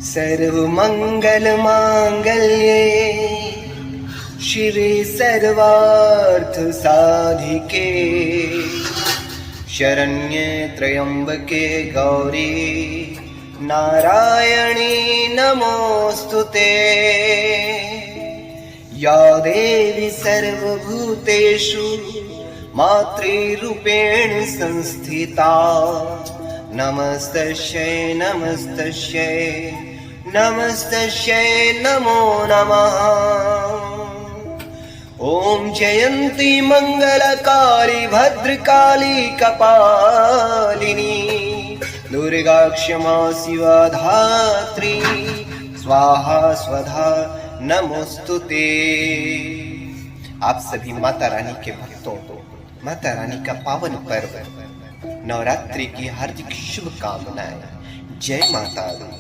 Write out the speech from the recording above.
सर्वमंगल मांगल्ये शिवे सर्वार्थ साधिके शरण्ये त्र्यंबके गौरी नारायणी नमोस्तुते। या देवी सर्वभूतेषु मातृरूपेण संस्थिता नमस्तस्यै नमस्तस्यै नमस्तस्यै नमो नमः। ओम जयंती मंगलकारी भद्रकाली कपालिनी दुर्गा क्षमा शिवा धात्री स्वाहा स्वधा नमोस्तुते। आप सभी माता रानी के भक्तों को माता रानी का पावन पर्व नवरात्रि की हार्दिक शुभकामनाएं। जय माता दी।